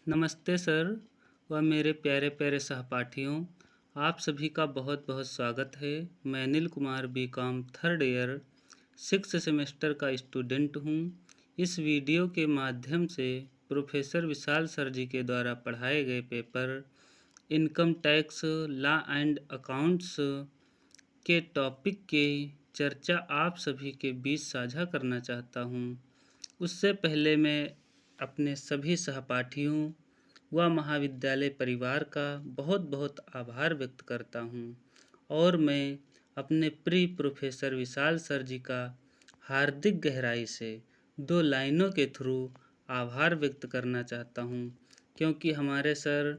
नमस्ते सर व मेरे प्यारे प्यारे सहपाठियों। आप सभी का बहुत बहुत स्वागत है। मैं Anil Kumar BCom third year 6th semester का स्टूडेंट हूँ। इस वीडियो के माध्यम से प्रोफेसर विशाल सर जी के द्वारा पढ़ाए गए paper income tax law and accounts के टॉपिक की चर्चा आप सभी के बीच साझा करना चाहता हूँ। उससे पहले मैं अपने सभी सहपाठियों व महाविद्यालय परिवार का बहुत बहुत आभार व्यक्त करता हूँ और मैं अपने प्रिय प्रोफेसर विशाल सर जी का हार्दिक गहराई से 2 लाइनों के थ्रू आभार व्यक्त करना चाहता हूँ, क्योंकि हमारे सर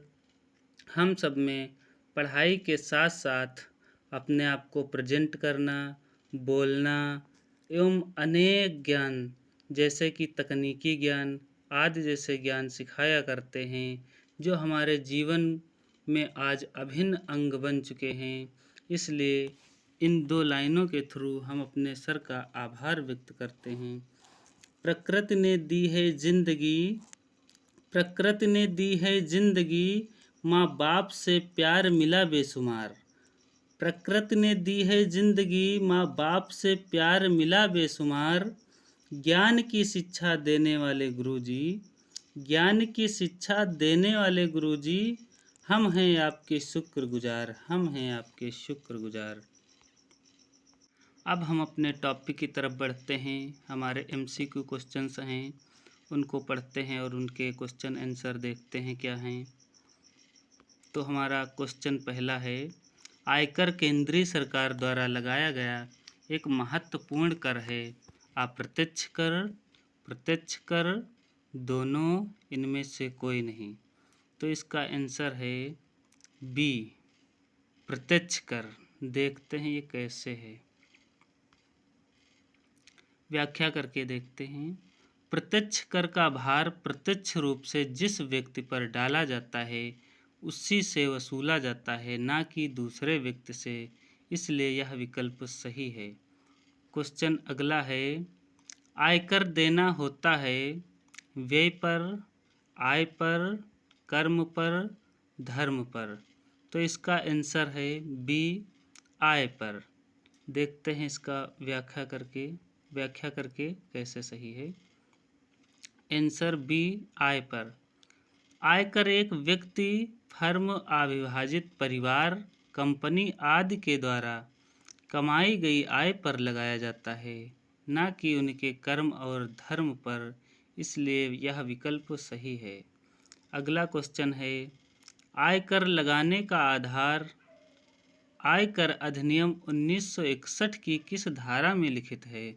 हम सब में पढ़ाई के साथ साथ अपने आप को प्रेजेंट करना, बोलना एवं अनेक ज्ञान जैसे कि तकनीकी ज्ञान आदि जैसे ज्ञान सिखाया करते हैं, जो हमारे जीवन में आज अभिन्न अंग बन चुके हैं। इसलिए इन 2 लाइनों के थ्रू हम अपने सर का आभार व्यक्त करते हैं। प्रकृति ने दी है जिंदगी, प्रकृति ने दी है जिंदगी, माँ बाप से प्यार मिला बेशुमार। प्रकृति ने दी है जिंदगी, माँ बाप से प्यार मिला बेशुमार। ज्ञान की शिक्षा देने वाले गुरुजी, ज्ञान की शिक्षा देने वाले गुरुजी, हम हैं आपके शुक्रगुजार, हम हैं आपके शुक्रगुजार। अब हम अपने टॉपिक की तरफ बढ़ते हैं। हमारे MCQ क्वेश्चंस हैं, उनको पढ़ते हैं और उनके क्वेश्चन आंसर देखते हैं क्या हैं। तो हमारा क्वेश्चन पहला है, आयकर केंद्रीय सरकार द्वारा लगाया गया एक महत्वपूर्ण कर है। अप्रत्यक्ष कर, प्रत्यक्ष कर, दोनों, इनमें से कोई नहीं। तो इसका आंसर है बी, प्रत्यक्ष कर। देखते हैं ये कैसे है, व्याख्या करके देखते हैं। प्रत्यक्ष कर का भार प्रत्यक्ष रूप से जिस व्यक्ति पर डाला जाता है उसी से वसूला जाता है, ना कि दूसरे व्यक्ति से, इसलिए यह विकल्प सही है। क्वेश्चन अगला है, आयकर देना होता है व्यय पर, आय पर, कर्म पर, धर्म पर। तो इसका आंसर है बी, आय पर। देखते हैं इसका व्याख्या करके कैसे सही है। आंसर बी, आय पर। आयकर एक व्यक्ति, फर्म, अविभाजित परिवार, कंपनी आदि के द्वारा कमाई गई आय पर लगाया जाता है, ना कि उनके कर्म और धर्म पर, इसलिए यह विकल्प सही है। अगला क्वेश्चन है, आयकर लगाने का आधार आयकर अधिनियम 1961 की किस धारा में लिखित है?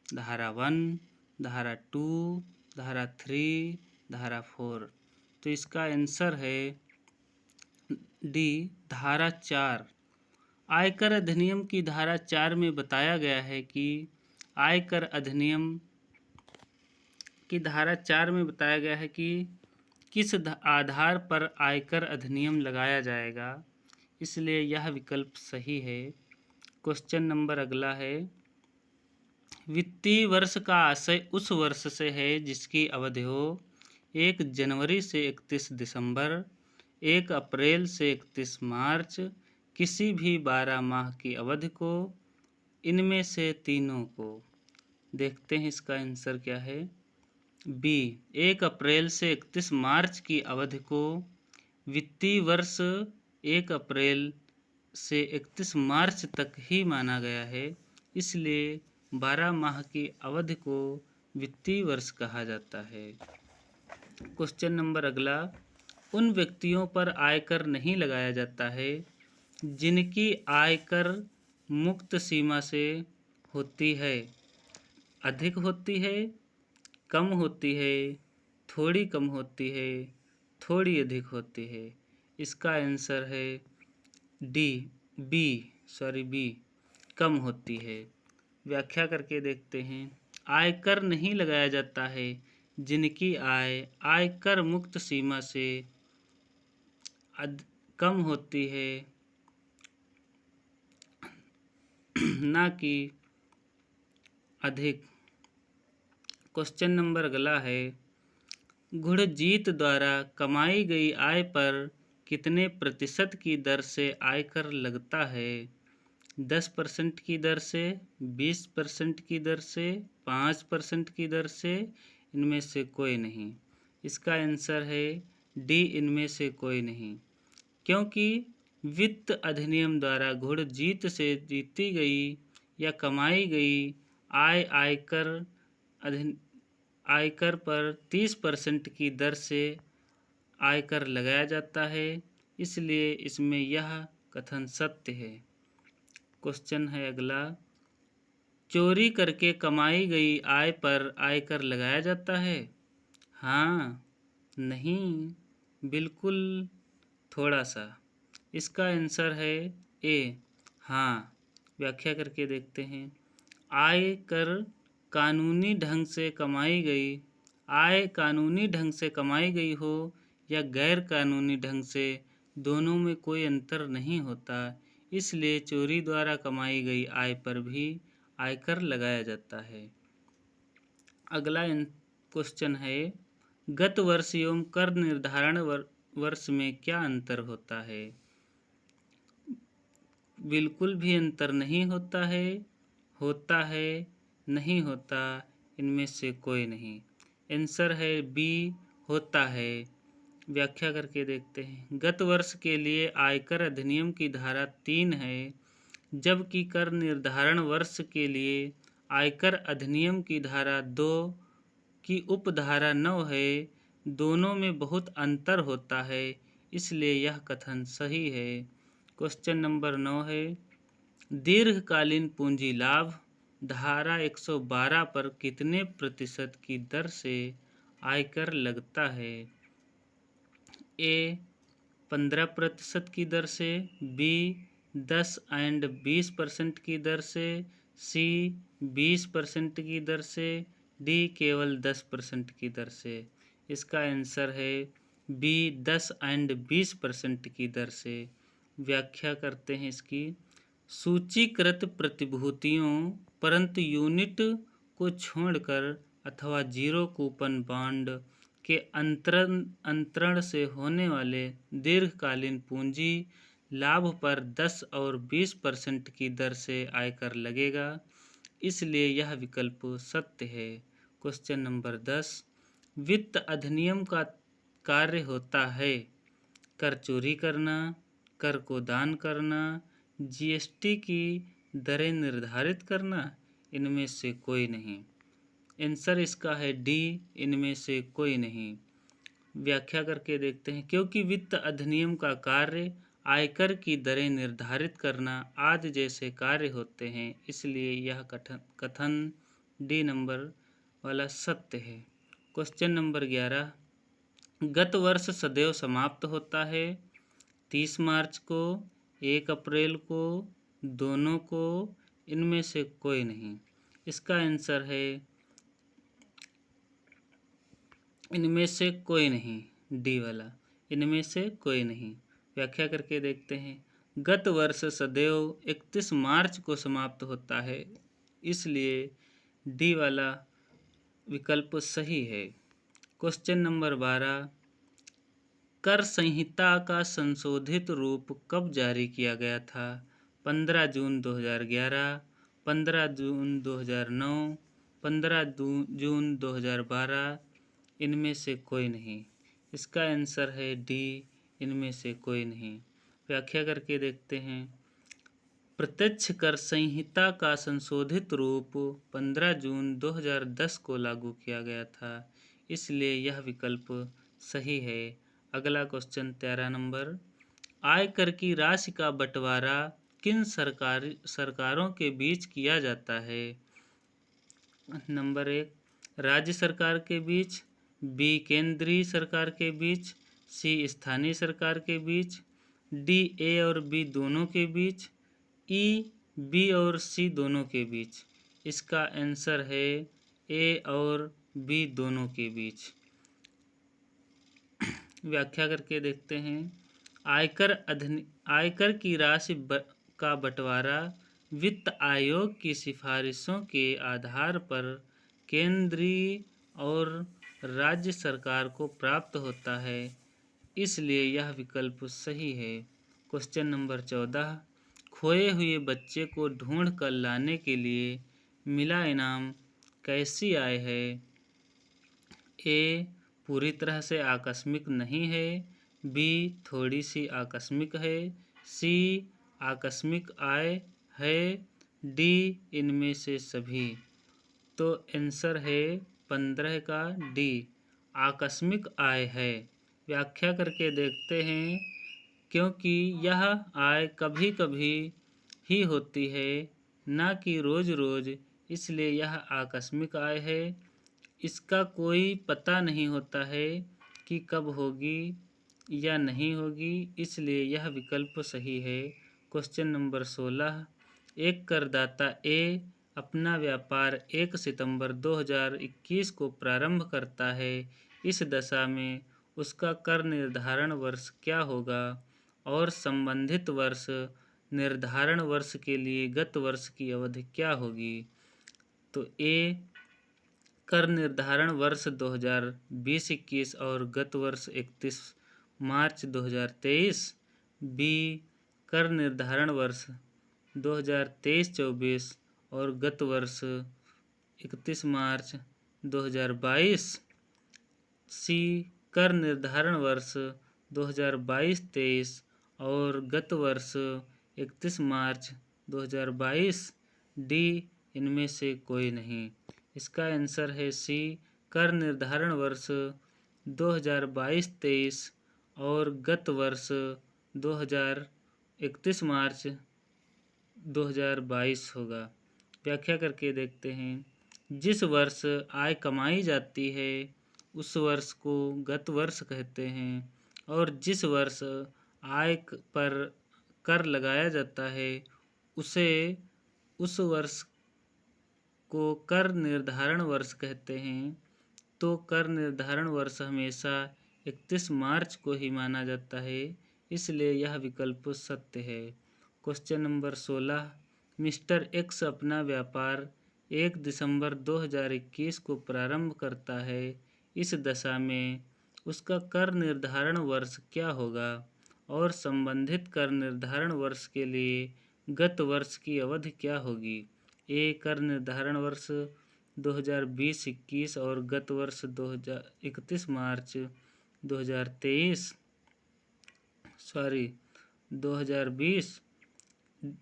धारा 1, धारा 2, धारा 3, धारा 4। तो इसका आंसर है डी, धारा 4। आयकर अधिनियम की धारा 4 में बताया गया है कि आयकर अधिनियम की धारा 4 में बताया गया है कि किस आधार पर आयकर अधिनियम लगाया जाएगा, इसलिए यह विकल्प सही है। क्वेश्चन नंबर अगला है, वित्तीय वर्ष का आशय उस वर्ष से है जिसकी अवधि हो 1 जनवरी से 31 दिसंबर, 1 अप्रैल से 31 मार्च, किसी भी 12 माह की अवधि को, इनमें से तीनों को। देखते हैं इसका आंसर क्या है। बी, 1 अप्रैल से 31 मार्च की अवधि को वित्तीय वर्ष 1 अप्रैल से 31 मार्च तक ही माना गया है, इसलिए 12 माह की अवधि को वित्तीय वर्ष कहा जाता है। क्वेश्चन नंबर अगला, उन व्यक्तियों पर आयकर नहीं लगाया जाता है जिनकी आयकर मुक्त सीमा से होती है, अधिक होती है, कम होती है, थोड़ी कम होती है, थोड़ी अधिक होती है। इसका आंसर है बी, कम होती है। व्याख्या करके देखते हैं। आयकर नहीं लगाया जाता है जिनकी आय आयकर मुक्त सीमा से कम होती है, ना कि अधिक। क्वेश्चन नंबर अगला है, गुरजीत द्वारा कमाई गई आय पर कितने प्रतिशत की दर से आयकर लगता है? 10% की दर से, 20% की दर से, 5% की दर से, इनमें से कोई नहीं। इसका आंसर है डी, इनमें से कोई नहीं। क्योंकि वित्त अधिनियम द्वारा गुरजीत से जीती गई या कमाई गई आय आयकर पर 30% की दर से आयकर लगाया जाता है, इसलिए इसमें यह कथन सत्य है। क्वेश्चन है अगला, चोरी करके कमाई गई आय पर आयकर लगाया जाता है? हाँ, नहीं, बिल्कुल, थोड़ा सा। इसका आंसर है ए, हाँ। व्याख्या करके देखते हैं। आयकर कानूनी ढंग से कमाई गई आय कानूनी ढंग से कमाई गई हो या गैर कानूनी ढंग से, दोनों में कोई अंतर नहीं होता, इसलिए चोरी द्वारा कमाई गई आय पर भी आयकर लगाया जाता है। अगला क्वेश्चन है, गत वर्ष एवं कर निर्धारण वर्ष में क्या अंतर होता है? बिल्कुल भी अंतर नहीं होता है, नहीं होता, इनमें से कोई नहीं। आंसर है बी, होता है। व्याख्या करके देखते हैं। गत वर्ष के लिए आयकर अधिनियम की धारा 3 है, जबकि कर निर्धारण वर्ष के लिए आयकर अधिनियम की धारा 2 की उपधारा 9 है। दोनों में बहुत अंतर होता है, इसलिए यह कथन सही है। क्वेश्चन नंबर 9 है, दीर्घकालीन पूंजी लाभ धारा 112 पर कितने प्रतिशत की दर से आयकर लगता है? ए 15% की दर से, बी 10 एंड 20% की दर से, सी 20% की दर से, डी केवल 10% की दर से। इसका आंसर है बी, 10 एंड 20% की दर से। व्याख्या करते हैं इसकी। सूचीकृत प्रतिभूतियों परंतु यूनिट को छोड़कर अथवा जीरो कूपन बॉन्ड के अंतरण से होने वाले दीर्घकालीन पूंजी लाभ पर 10 और 20% की दर से आयकर लगेगा, इसलिए यह विकल्प सत्य है। क्वेश्चन नंबर 10, वित्त अधिनियम का कार्य होता है कर चोरी करना, कर को दान करना, जीएसटी की दरें निर्धारित करना, इनमें से कोई नहीं। आंसर इसका है डी, इनमें से कोई नहीं। व्याख्या करके देखते हैं। क्योंकि वित्त अधिनियम का कार्य आयकर की दरें निर्धारित करना आदि जैसे कार्य होते हैं, इसलिए यह कथन डी नंबर वाला सत्य है। क्वेश्चन नंबर 11, गत वर्ष सदैव समाप्त होता है 30 मार्च को, 1 अप्रैल को, दोनों को, इनमें से कोई नहीं। इसका आंसर है इनमें से कोई नहीं, डी वाला, इनमें से कोई नहीं। व्याख्या करके देखते हैं। गत वर्ष सदैव 31 मार्च को समाप्त होता है, इसलिए डी वाला विकल्प सही है। क्वेश्चन नंबर 12, कर संहिता का संशोधित रूप कब जारी किया गया था? 15 जून 2011, 15 जून 2009, 15 जून 2012, इनमें से कोई नहीं। इसका आंसर है डी, इनमें से कोई नहीं। व्याख्या करके देखते हैं। प्रत्यक्ष कर संहिता का संशोधित रूप 15 जून 2010 को लागू किया गया था, इसलिए यह विकल्प सही है। अगला क्वेश्चन 13 नंबर, आयकर की राशि का बंटवारा किन सरकारों के बीच किया जाता है? नंबर 1, राज्य सरकार के बीच, बी केंद्रीय सरकार के बीच, सी स्थानीय सरकार के बीच, डी ए और बी दोनों के बीच, ई बी और सी दोनों के बीच। इसका आंसर है ए और बी दोनों के बीच। व्याख्या करके देखते हैं। आयकर की राशि का बंटवारा वित्त आयोग की सिफारिशों के आधार पर केंद्रीय और राज्य सरकार को प्राप्त होता है, इसलिए यह विकल्प सही है। क्वेश्चन नंबर 14, खोए हुए बच्चे को ढूंढ कर लाने के लिए मिला इनाम कैसी आय है? ए पूरी तरह से आकस्मिक नहीं है, बी थोड़ी सी आकस्मिक है, सी आकस्मिक आय है, डी इनमें से सभी। तो आंसर है 15 का डी, आकस्मिक आय है। व्याख्या करके देखते हैं। क्योंकि यह आय कभी कभी ही होती है, ना कि रोज रोज, इसलिए यह आकस्मिक आय है। इसका कोई पता नहीं होता है कि कब होगी या नहीं होगी, इसलिए यह विकल्प सही है। क्वेश्चन नंबर 16, एक करदाता ए अपना व्यापार 1 सितंबर 2021 को प्रारंभ करता है। इस दशा में उसका कर निर्धारण वर्ष क्या होगा और संबंधित वर्ष निर्धारण वर्ष के लिए गत वर्ष की अवधि क्या होगी? तो ए कर निर्धारण वर्ष 2020-21 और गत वर्ष 31 मार्च 2023, बी कर निर्धारण वर्ष 2023-24 और गत वर्ष 31 मार्च 2022, सी कर निर्धारण वर्ष 2022-23 और गत वर्ष 31 मार्च 2022, डी इनमें से कोई नहीं। इसका आंसर है सी कर निर्धारण वर्ष 2022-23 और गत वर्ष 31 मार्च 2022 होगा। व्याख्या करके देखते हैं। जिस वर्ष आय कमाई जाती है उस वर्ष को गत वर्ष कहते हैं, और जिस वर्ष आय पर कर लगाया जाता है उसे उस वर्ष को कर निर्धारण वर्ष कहते हैं। तो कर निर्धारण वर्ष हमेशा 31 मार्च को ही माना जाता है, इसलिए यह विकल्प सत्य है। क्वेश्चन नंबर 16, मिस्टर एक्स अपना व्यापार 1 दिसंबर 2021 को प्रारंभ करता है। इस दशा में उसका कर निर्धारण वर्ष क्या होगा और संबंधित कर निर्धारण वर्ष के लिए गत वर्ष की अवधि क्या होगी? ए कर निर्धारण वर्ष 2020-21 और गत वर्ष 31 मार्च 2020,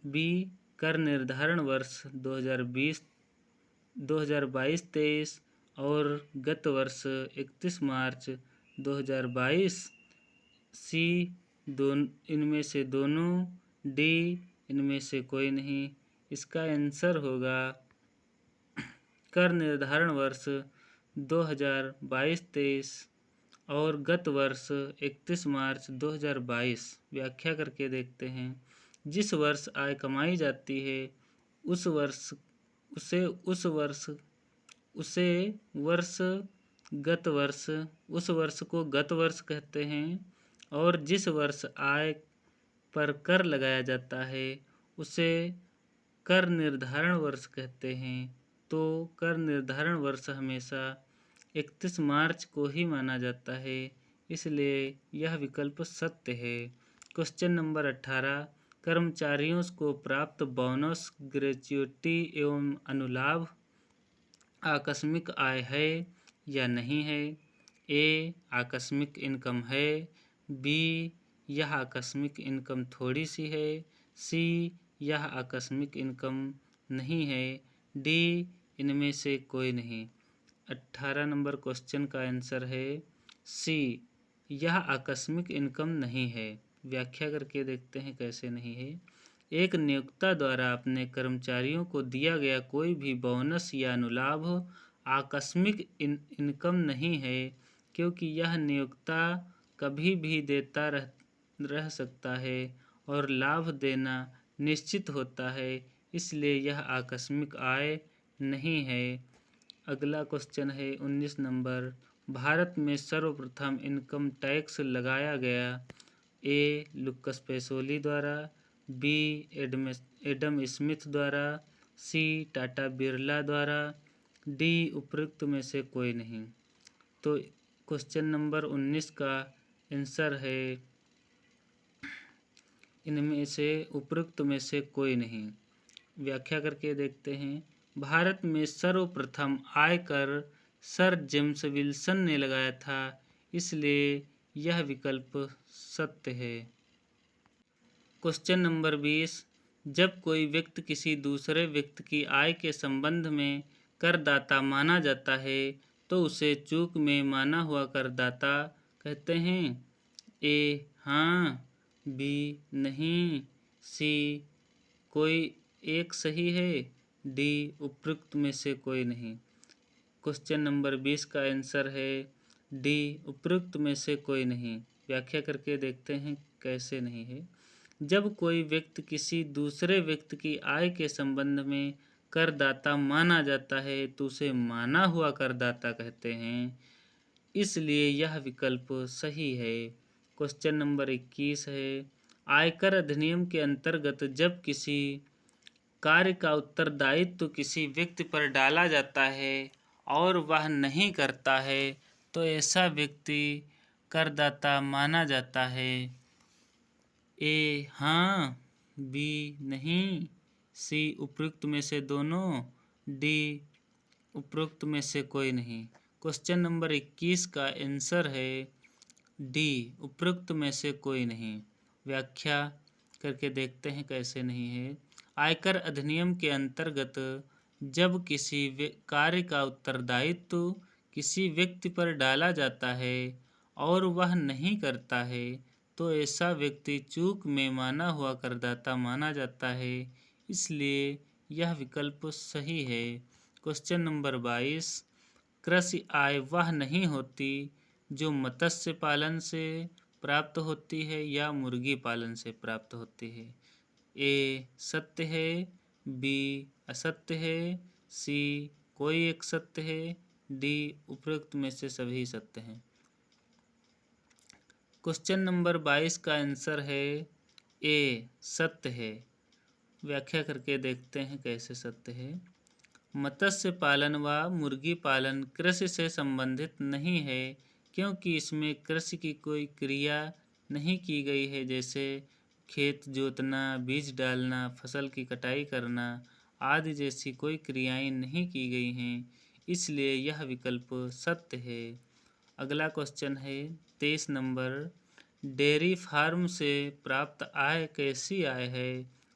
बी कर निर्धारण वर्ष 2022-23 और गत वर्ष 31 मार्च 2022, सी इनमें से दोनों, डी इनमें से कोई नहीं। इसका आंसर होगा कर निर्धारण वर्ष 2022-23 और गत वर्ष 31 मार्च 2022। व्याख्या करके देखते हैं। जिस वर्ष आय कमाई जाती है उस वर्ष को गत वर्ष कहते हैं, और जिस वर्ष आय पर कर लगाया जाता है उसे कर निर्धारण वर्ष कहते हैं। तो कर निर्धारण वर्ष हमेशा 31 मार्च को ही माना जाता है, इसलिए यह विकल्प सत्य है। क्वेश्चन नंबर 18, कर्मचारियों को प्राप्त बोनस, ग्रेच्युटी एवं अनुलाभ आकस्मिक आय है या नहीं है? ए आकस्मिक इनकम है, बी यह आकस्मिक इनकम थोड़ी सी है, सी यह आकस्मिक इनकम नहीं है, डी इनमें से कोई नहीं। 18 नंबर क्वेश्चन का आंसर है सी, यह आकस्मिक इनकम नहीं है। व्याख्या करके देखते हैं कैसे नहीं है। एक नियोक्ता द्वारा अपने कर्मचारियों को दिया गया कोई भी बोनस या अनुलाभ आकस्मिक इनकम नहीं है, क्योंकि यह नियोक्ता कभी भी देता रह सकता है और लाभ देना निश्चित होता है, इसलिए यह आकस्मिक आय नहीं है। अगला क्वेश्चन है 19 नंबर, भारत में सर्वप्रथम इनकम टैक्स लगाया गया। ए लुकस पेसोली द्वारा, बी एडम स्मिथ द्वारा, सी टाटा बिरला द्वारा, डी उपरोक्त में से कोई नहीं। तो क्वेश्चन नंबर 19 का आंसर है इनमें से उपरोक्त में से कोई नहीं। व्याख्या करके देखते हैं। भारत में सर्वप्रथम आयकर सर जेम्स विल्सन ने लगाया था, इसलिए यह विकल्प सत्य है। क्वेश्चन नंबर 20, जब कोई व्यक्ति किसी दूसरे व्यक्ति की आय के संबंध में करदाता माना जाता है तो उसे चूक में माना हुआ करदाता कहते हैं। ए हाँ, बी नहीं, सी कोई एक सही है, डी उपरोक्त में से कोई नहीं। क्वेश्चन नंबर 20 का आंसर है डी उपरोक्त में से कोई नहीं। व्याख्या करके देखते हैं कैसे नहीं है। जब कोई व्यक्ति किसी दूसरे व्यक्ति की आय के संबंध में करदाता माना जाता है तो उसे माना हुआ करदाता कहते हैं, इसलिए यह विकल्प सही है। क्वेश्चन नंबर 21 है, आयकर अधिनियम के अंतर्गत जब किसी कार्य का उत्तरदायित्व किसी व्यक्ति पर डाला जाता है और वह नहीं करता है तो ऐसा व्यक्ति करदाता माना जाता है। ए हाँ, बी नहीं, सी उपरोक्त में से दोनों, डी उपरोक्त में से कोई नहीं। क्वेश्चन नंबर 21 का आंसर है डी उपरोक्त में से कोई नहीं। व्याख्या करके देखते हैं कैसे नहीं है। आयकर अधिनियम के अंतर्गत जब किसी कार्य का उत्तरदायित्व किसी व्यक्ति पर डाला जाता है और वह नहीं करता है तो ऐसा व्यक्ति चूक में माना हुआ करदाता माना जाता है, इसलिए यह विकल्प सही है। क्वेश्चन नंबर 22, कृषि आय वह नहीं होती जो मत्स्य पालन से प्राप्त होती है या मुर्गी पालन से प्राप्त होती है। ए सत्य है, बी असत्य है, सी कोई एक सत्य है, डी उपरोक्त में से सभी सत्य हैं। क्वेश्चन नंबर 22 का आंसर है ए सत्य है। व्याख्या करके देखते हैं कैसे सत्य है। मत्स्य पालन व मुर्गी पालन कृषि से संबंधित नहीं है क्योंकि इसमें कृषि की कोई क्रिया नहीं की गई है, जैसे खेत जोतना, बीज डालना, फसल की कटाई करना आदि जैसी कोई क्रियाएं नहीं की गई हैं, इसलिए यह विकल्प सत्य है। अगला क्वेश्चन है 23 नंबर, डेयरी फार्म से प्राप्त आय कैसी आय है?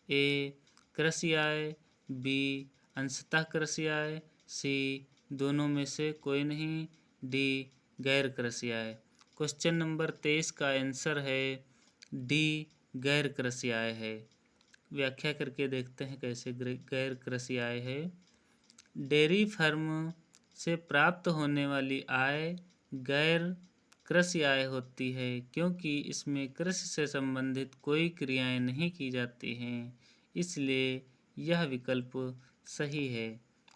ए कृषि आय, बी अंशतः कृषि आय, सी दोनों में से कोई नहीं, डी गैर कृषि आय। क्वेश्चन नंबर 23 का आंसर है डी गैर कृषि आय है। व्याख्या करके देखते हैं कैसे गैर कृषि आय है। डेयरी फार्म से प्राप्त होने वाली आय गैर कृषि आय होती है क्योंकि इसमें कृषि से संबंधित कोई क्रियाएं नहीं की जाती हैं, इसलिए यह विकल्प सही है।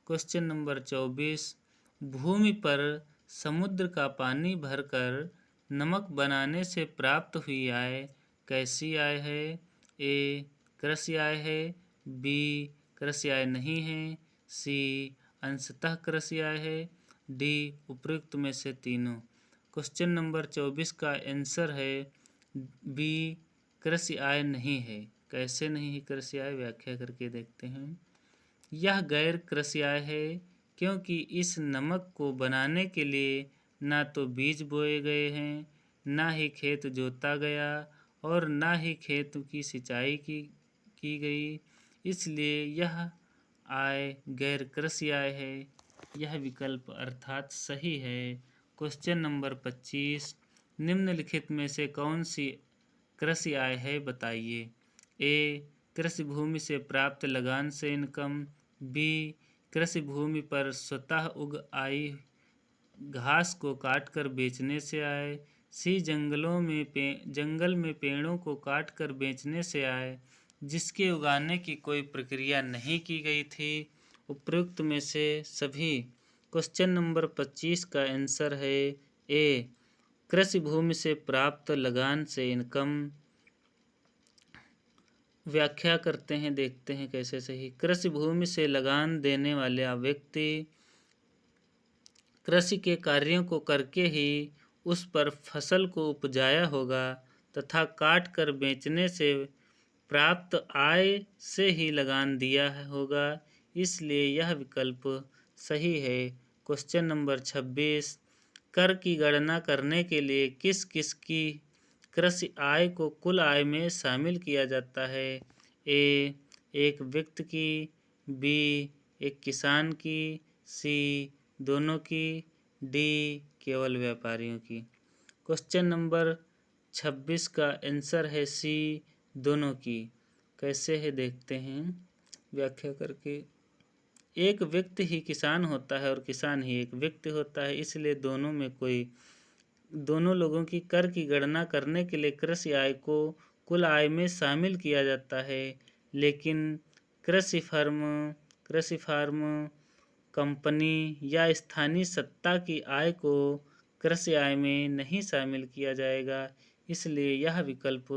क्वेश्चन नंबर 24, भूमि पर समुद्र का पानी भरकर नमक बनाने से प्राप्त हुई आय कैसी आय है? ए कृषि आय है, बी कृषि आय नहीं है, सी अंशतः कृषि आय है, डी उपरोक्त में से तीनों। क्वेश्चन नंबर 24 का आंसर है बी कृषि आय नहीं है। कैसे नहीं है कृषि आय? व्याख्या करके देखते हैं। यह गैर कृषि आय है क्योंकि इस नमक को बनाने के लिए ना तो बीज बोए गए हैं, ना ही खेत जोता गया और ना ही खेत की सिंचाई की गई, इसलिए यह आय गैर कृषि आय है। यह विकल्प अर्थात सही है। क्वेश्चन नंबर 25, निम्नलिखित में से कौन सी कृषि आय है बताइए? ए कृषि भूमि से प्राप्त लगान से इनकम, बी कृषि भूमि पर स्वतः उग आई घास को काटकर बेचने से आय, सी जंगल में पेड़ों को काटकर बेचने से आय जिसके उगाने की कोई प्रक्रिया नहीं की गई थी। उपरोक्त में से सभी। क्वेश्चन नंबर 25 का आंसर है ए कृषि भूमि से प्राप्त लगान से इनकम। व्याख्या करते हैं, देखते हैं कैसे सही। कृषि भूमि से लगान देने वाला व्यक्ति कृषि के कार्यों को करके ही उस पर फसल को उपजाया होगा तथा काट कर बेचने से प्राप्त आय से ही लगान दिया होगा, इसलिए यह विकल्प सही है। क्वेश्चन नंबर 26, कर की गणना करने के लिए किस किस की कृषि आय को कुल आय में शामिल किया जाता है? ए, एक व्यक्ति की, बी, एक किसान की, सी, दोनों की, डी, केवल व्यापारियों की। क्वेश्चन नंबर 26 का आंसर है सी, दोनों की। कैसे है देखते हैं व्याख्या करके। एक व्यक्ति ही किसान होता है और किसान ही एक व्यक्ति होता है, इसलिए दोनों लोगों की कर की गणना करने के लिए कृषि आय को कुल आय में शामिल किया जाता है, लेकिन कृषि फार्म, कंपनी या स्थानीय सत्ता की आय को कृषि आय में नहीं शामिल किया जाएगा, इसलिए यह विकल्प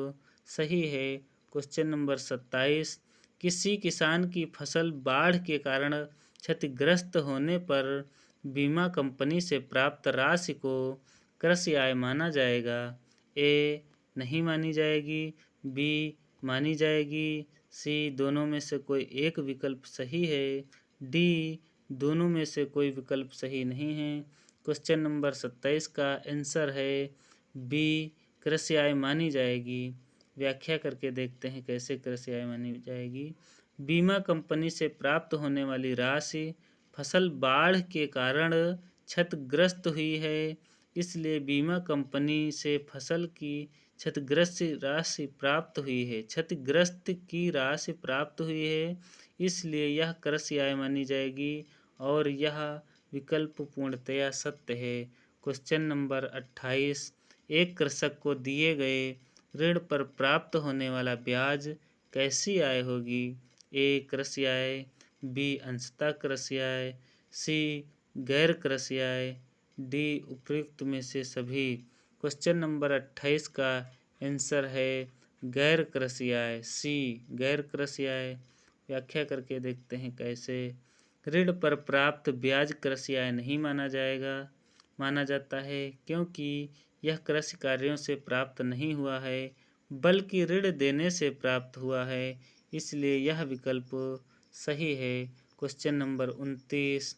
सही है। क्वेश्चन नंबर 27, किसी किसान की फसल बाढ़ के कारण क्षतिग्रस्त होने पर बीमा कंपनी से प्राप्त राशि को कृषि आय माना जाएगा? ए, नहीं मानी जाएगी, बी, मानी जाएगी, सी, दोनों में से कोई एक विकल्प सही है, डी, दोनों में से कोई विकल्प सही नहीं है। क्वेश्चन नंबर 27 का आंसर है बी, कृषि आय मानी जाएगी। व्याख्या करके देखते हैं कैसे कृषि आय मानी जाएगी। बीमा कंपनी से प्राप्त होने वाली राशि फसल बाढ़ के कारण क्षतिग्रस्त हुई है, इसलिए बीमा कंपनी से फसल की क्षतिग्रस्त राशि प्राप्त हुई है, क्षतिग्रस्त की राशि प्राप्त हुई है, इसलिए यह कृषि आय मानी जाएगी और यह विकल्प पूर्णतया सत्य है। क्वेश्चन नंबर 28, एक कृषक को दिए गए ऋण पर प्राप्त होने वाला ब्याज कैसी आय होगी? ए, कृषि आय, बी, अंशतः कृषि आय, सी, गैर कृषि आय, डी, उपयुक्त में से सभी। क्वेश्चन नंबर 28 का आंसर है गैर कृषि आय, सी, गैर कृषि आय। व्याख्या करके देखते हैं कैसे। ऋण पर प्राप्त ब्याज कृषि आय नहीं माना जाता है, क्योंकि यह कृषि कार्यों से प्राप्त नहीं हुआ है बल्कि ऋण देने से प्राप्त हुआ है, इसलिए यह विकल्प सही है। क्वेश्चन नंबर 29,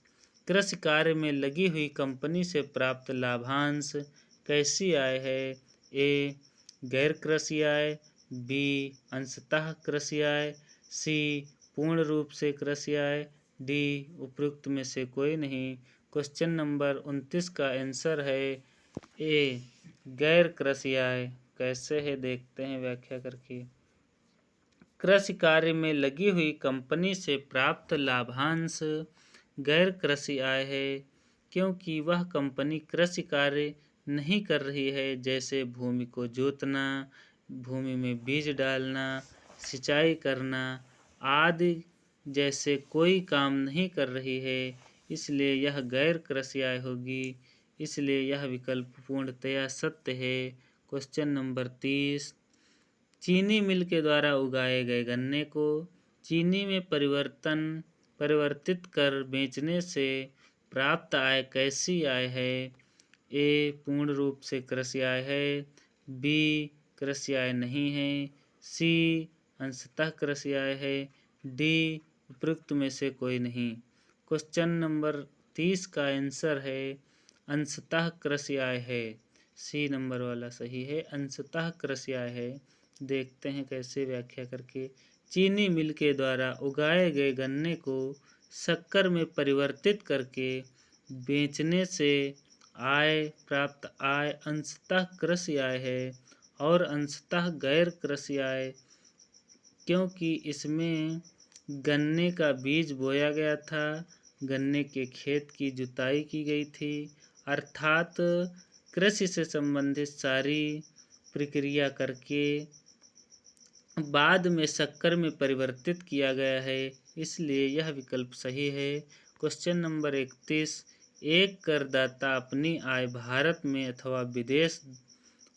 कृषि कार्य में लगी हुई कंपनी से प्राप्त लाभांश कैसी आय है? ए, गैर कृषि आय, बी, अंशतः कृषि आय, सी, पूर्ण रूप से कृषि आय, डी, उपयुक्त में से कोई नहीं। क्वेश्चन नंबर 29 का आंसर है ए, गैर कृषि आय। कैसे है देखते हैं व्याख्या करके। कृषि कार्य में लगी हुई कंपनी से प्राप्त लाभांश गैर कृषि आय है, क्योंकि वह कंपनी कृषि कार्य नहीं कर रही है, जैसे भूमि को जोतना, भूमि में बीज डालना, सिंचाई करना आदि जैसे कोई काम नहीं कर रही है, इसलिए यह गैर कृषि आय होगी, इसलिए यह विकल्प पूर्णतया सत्य है। क्वेश्चन नंबर 30, चीनी मिल के द्वारा उगाए गए गन्ने को चीनी में परिवर्तित कर बेचने से प्राप्त आय कैसी आय है? ए, पूर्ण रूप से कृषि आय है, बी, कृषि आय नहीं है, सी, अंशतः कृषि आय है, डी, उपयुक्त में से कोई नहीं। क्वेश्चन नंबर 30 का आंसर है अंशतः कृषि आय है, सी नंबर वाला सही है, अंशतः कृषि आय है। देखते हैं कैसे व्याख्या करके। चीनी मिल के द्वारा उगाए गए गन्ने को शक्कर में परिवर्तित करके बेचने से प्राप्त आय अंशतः कृषि आय है और अंशतः गैर कृषि आय, क्योंकि इसमें गन्ने का बीज बोया गया था, गन्ने के खेत की जुताई की गई थी, अर्थात कृषि से संबंधित सारी प्रक्रिया करके बाद में शक्कर में परिवर्तित किया गया है, इसलिए यह विकल्प सही है। क्वेश्चन नंबर 31, एक करदाता अपनी आय भारत में अथवा विदेश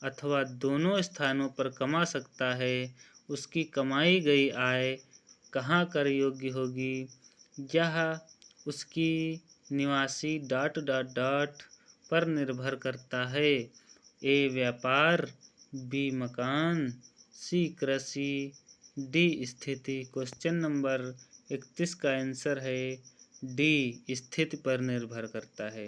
अथवा दोनों स्थानों पर कमा सकता है, उसकी कमाई गई आय कहाँ कर योग्य होगी? यह उसकी निवासी डॉट डॉट डॉट पर निर्भर करता है। ए व्यापार, बी मकान, सी कृषि, डी स्थिति। क्वेश्चन नंबर 31 का आंसर है डी, स्थिति पर निर्भर करता है।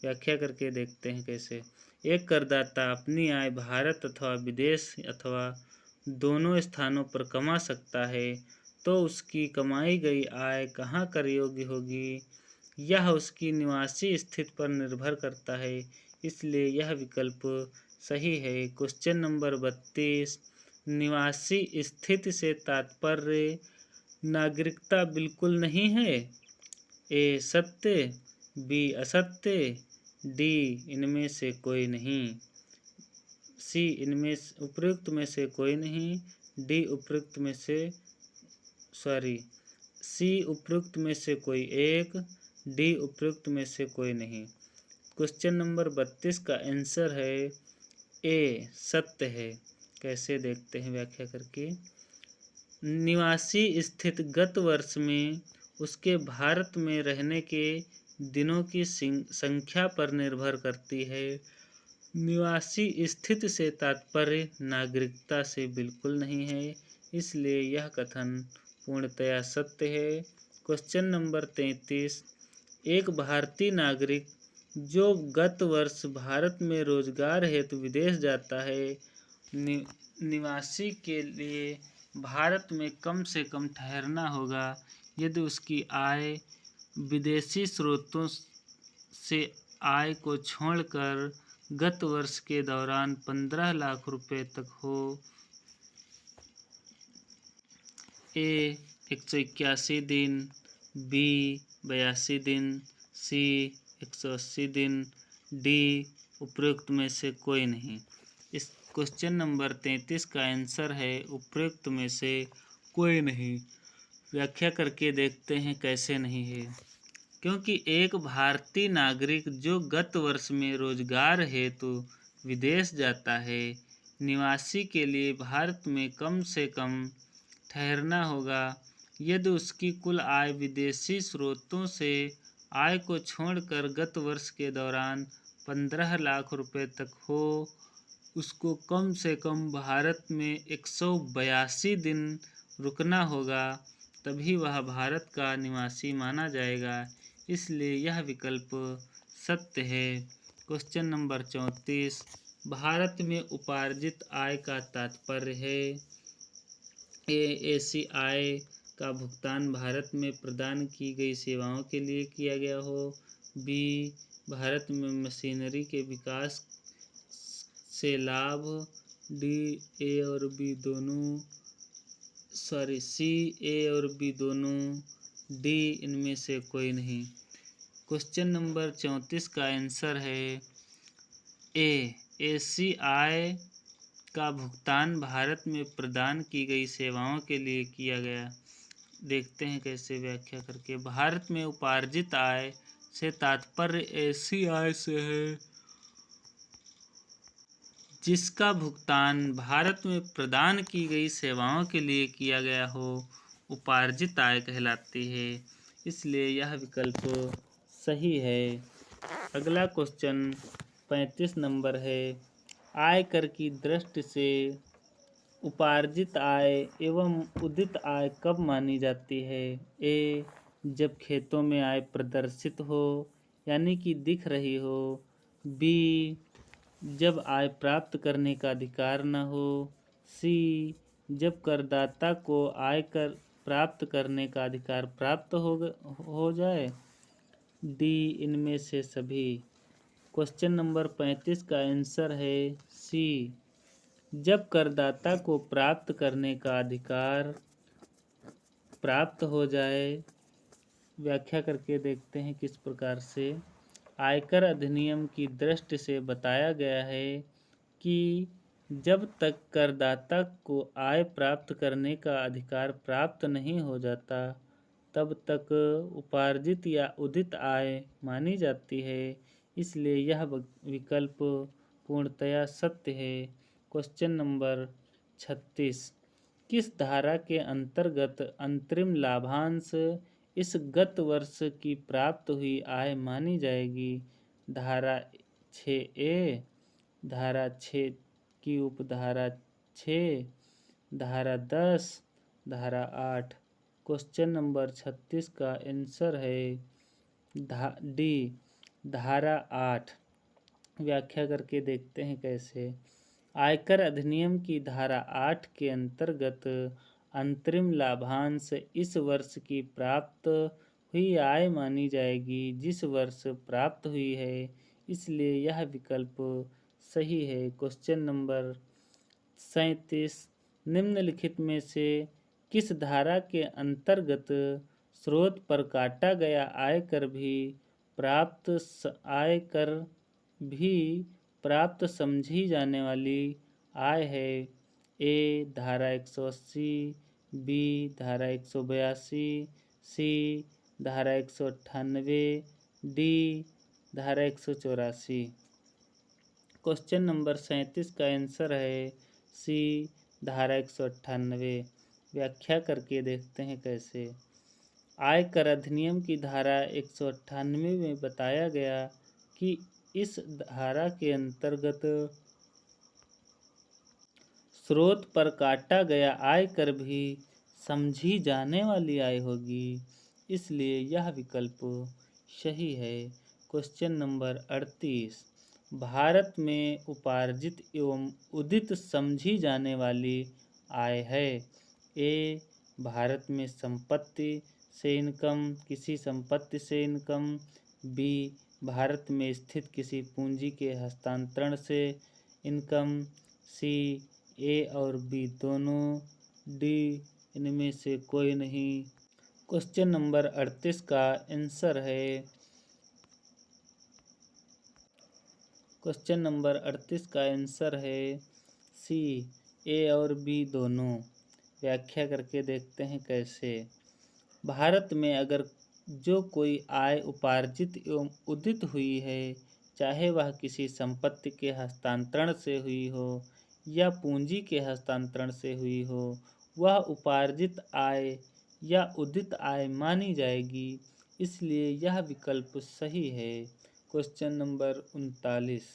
व्याख्या करके देखते हैं कैसे। एक करदाता अपनी आय भारत अथवा विदेश अथवा दोनों स्थानों पर कमा सकता है, तो उसकी कमाई गई आय कहाँ कर योग्य होगी? यह उसकी निवासी स्थिति पर निर्भर करता है, इसलिए यह विकल्प सही है। क्वेश्चन नंबर 32, निवासी स्थिति से तात्पर्य नागरिकता बिल्कुल नहीं है। ए सत्य, बी असत्य, डी इनमें से कोई नहीं, सी इनमें उपयुक्त में से कोई नहीं, डी उपयुक्त में से सी उपयुक्त में से कोई एक, डी उपयुक्त में से कोई नहीं। क्वेश्चन नंबर 32 का आंसर है ए, सत्य है। कैसे देखते हैं व्याख्या करके। निवासी स्थिति गत वर्ष में उसके भारत में रहने के दिनों की संख्या पर निर्भर करती है। निवासी स्थिति से तात्पर्य नागरिकता से बिल्कुल नहीं है, इसलिए यह कथन पूर्णतया सत्य है। क्वेश्चन नंबर 33, एक भारतीय नागरिक जो गत वर्ष भारत में रोजगार हेतु विदेश जाता है, निवासी के लिए भारत में कम से कम ठहरना होगा यदि उसकी आय विदेशी स्रोतों से आय को छोड़कर गत वर्ष के दौरान 15 लाख रुपए तक हो। ए 181 दिन, बी 82 दिन, सी 180 दिन, डी उपयुक्त में से कोई नहीं। इस क्वेश्चन नंबर 33 का आंसर है उपयुक्त में से कोई नहीं। व्याख्या करके देखते हैं कैसे नहीं है। क्योंकि एक भारतीय नागरिक जो गत वर्ष में रोजगार हेतु विदेश जाता है, निवासी के लिए भारत में कम से कम ठहरना होगा यदि उसकी कुल आय विदेशी स्रोतों से आय को छोड़कर गत वर्ष के दौरान 15 लाख रुपए तक हो। उसको कम से कम भारत में 182 दिन रुकना होगा, तभी वह भारत का निवासी माना जाएगा, इसलिए यह विकल्प सत्य है। क्वेश्चन नंबर 34, भारत में उपार्जित आय का तात्पर्य है। ए ऐसी आय का भुगतान भारत में प्रदान की गई सेवाओं के लिए किया गया हो, बी भारत में मशीनरी के विकास से लाभ, डी ए और बी दोनों, सी ए और बी दोनों, डी इनमें से कोई नहीं। क्वेश्चन नंबर 34 का आंसर है ए, ऐसी आय का भुगतान भारत में प्रदान की गई सेवाओं के लिए किया गया। देखते हैं कैसे व्याख्या करके। भारत में उपार्जित आय से तात्पर्य ऐसी आय से है जिसका भुगतान भारत में प्रदान की गई सेवाओं के लिए किया गया हो, उपार्जित आय कहलाती है, इसलिए यह विकल्प सही है। अगला क्वेश्चन 35 नंबर है। आयकर की दृष्टि से उपार्जित आय एवं उदित आय कब मानी जाती है? ए जब खेतों में आय प्रदर्शित हो यानी कि दिख रही हो, बी जब आय प्राप्त करने का अधिकार न हो, सी जब करदाता को आयकर प्राप्त करने का अधिकार प्राप्त हो जाए, डी इनमें से सभी। क्वेश्चन नंबर 35 का आंसर है सी, जब करदाता को प्राप्त करने का अधिकार प्राप्त हो जाए। व्याख्या करके देखते हैं किस प्रकार से। आयकर अधिनियम की दृष्टि से बताया गया है कि जब तक करदाता को आय प्राप्त करने का अधिकार प्राप्त नहीं हो जाता, तब तक उपार्जित या उदित आय मानी जाती है, इसलिए यह विकल्प पूर्णतया सत्य है। क्वेश्चन नंबर 36, किस धारा के अंतर्गत अंतरिम लाभांश इस गत वर्ष की प्राप्त हुई आय मानी जाएगी। धारा 6A, धारा 6 की उपधारा 6, धारा 10, धारा 8। क्वेश्चन नंबर 36 का आंसर है डी, धारा 8। व्याख्या करके देखते हैं कैसे। आयकर अधिनियम की धारा 8 के अंतर्गत अंतरिम लाभांश इस वर्ष की प्राप्त हुई आय मानी जाएगी जिस वर्ष प्राप्त हुई है, इसलिए यह विकल्प सही है। क्वेश्चन नंबर 37, निम्नलिखित में से किस धारा के अंतर्गत स्रोत पर काटा गया आयकर भी प्राप्त समझी जाने वाली आय है? ए, धारा 180, बी, धारा 182, सी, धारा 198, डी, धारा 184। क्वेश्चन नंबर 37 का आंसर है सी, धारा 198। व्याख्या करके देखते हैं कैसे। आयकर अधिनियम की धारा 198 में बताया गया कि इस धारा के अंतर्गत स्रोत पर काटा गया आयकर भी समझी जाने वाली आय होगी, इसलिए यह विकल्प सही है। क्वेश्चन नंबर 38, भारत में उपार्जित एवं उदित समझी जाने वाली आय है। ए, भारत में संपत्ति से इनकम, किसी संपत्ति से इनकम। बी, भारत में स्थित किसी पूंजी के हस्तांतरण से इनकम। सी, ए और बी दोनों। डी, इनमें से कोई नहीं। क्वेश्चन नंबर 38 का आंसर है क्वेश्चन नंबर 38 का आंसर है सी, ए और बी दोनों। व्याख्या करके देखते हैं कैसे। भारत में अगर जो कोई आय उपार्जित एवं उदित हुई है, चाहे वह किसी संपत्ति के हस्तांतरण से हुई हो या पूंजी के हस्तांतरण से हुई हो, वह उपार्जित आय या उदित आय मानी जाएगी, इसलिए यह विकल्प सही है। क्वेश्चन नंबर 39,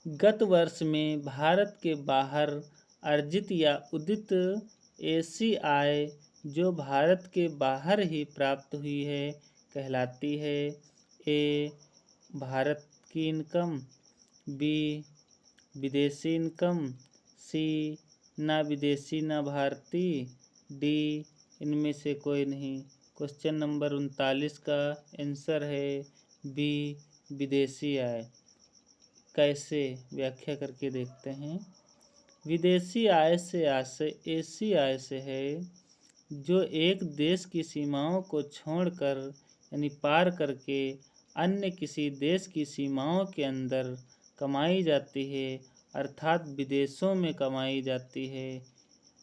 गत वर्ष में भारत के बाहर अर्जित या उदित ऐसी आय जो भारत के बाहर ही प्राप्त हुई है कहलाती है। ए, भारत की इनकम। बी, विदेशी इनकम। सी, ना विदेशी ना भारतीय। डी, इनमें से कोई नहीं। क्वेश्चन नंबर 39 का आंसर है बी, विदेशी आय। कैसे? व्याख्या करके देखते हैं। विदेशी आय से आशय ऐसी आय से है जो एक देश की सीमाओं को छोड़कर यानी पार करके अन्य किसी देश की सीमाओं के अंदर कमाई जाती है, अर्थात विदेशों में कमाई जाती है,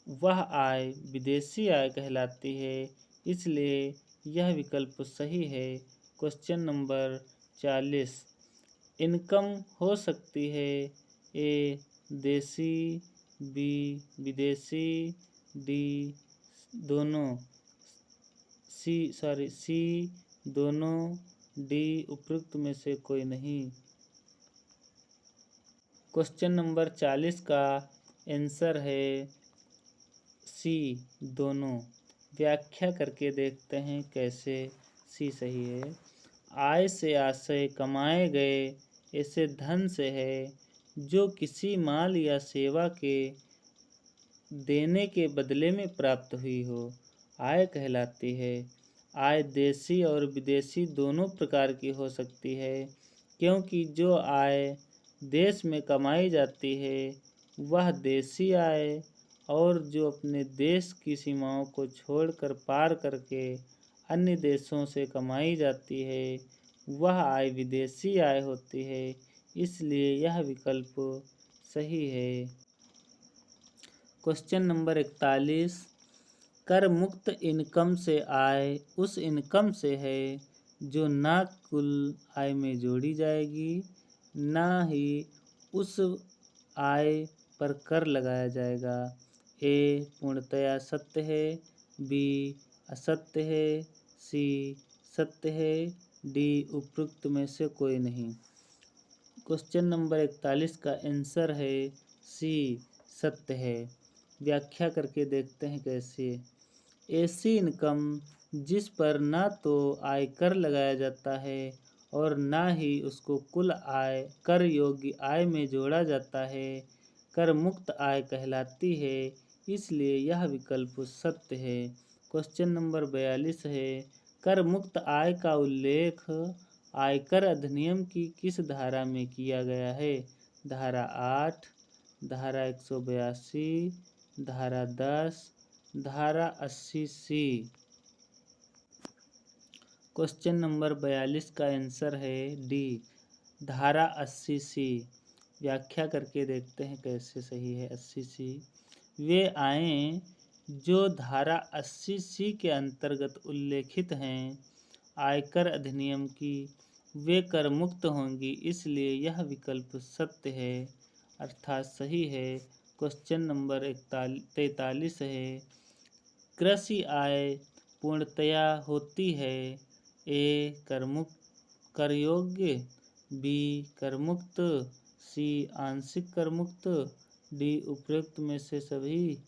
वह आय विदेशी आय कहलाती है, इसलिए यह विकल्प सही है। क्वेश्चन नंबर 40, इनकम हो सकती है ए, देशी, बी, विदेशी, डी दोनों, सी दोनों, डी उपयुक्त में से कोई नहीं। क्वेश्चन नंबर 40 का आंसर है सी, दोनों। व्याख्या करके देखते हैं कैसे सी सही है। आय से आशय कमाए गए ऐसे धन से है जो किसी माल या सेवा के देने के बदले में प्राप्त हुई हो, आय कहलाती है। आय देशी और विदेशी दोनों प्रकार की हो सकती है, क्योंकि जो आय देश में कमाई जाती है वह देशी आय, और जो अपने देश की सीमाओं को छोड़कर पार करके अन्य देशों से कमाई जाती है वह आय विदेशी आय होती है, इसलिए यह विकल्प सही है। क्वेश्चन नंबर 41, कर मुक्त इनकम से आय उस इनकम से है जो ना कुल आय में जोड़ी जाएगी, ना ही उस आय पर कर लगाया जाएगा। ए, पूर्णतया सत्य है। बी असत्य है, सी सत्य है, डी उपरोक्त में से कोई नहीं। क्वेश्चन नंबर 41 का आंसर है सी सत्य है। व्याख्या करके देखते हैं कैसे। ऐसी इनकम जिस पर ना तो आयकर लगाया जाता है और ना ही उसको कुल आय कर योग्य आय में जोड़ा जाता है, कर मुक्त आय कहलाती है, इसलिए यह विकल्प सत्य है। क्वेश्चन नंबर 42 है, कर मुक्त आय का उल्लेख आयकर अधिनियम की किस धारा में किया गया है? धारा 8, धारा 182, धारा 10, धारा 80C। क्वेश्चन नंबर 42 का आंसर है डी धारा 80C। व्याख्या करके देखते हैं कैसे सही है 80C। वे आयें जो धारा 80C के अंतर्गत उल्लेखित हैं आयकर अधिनियम की, वे कर मुक्त होंगी, इसलिए यह विकल्प सत्य है अर्थात सही है। क्वेश्चन नंबर 43 है, कृषि आय पूर्णतया होती है ए कर योग्य, बी कर मुक्त, सी आंशिक कर मुक्त, डी उपरोक्त में से सभी।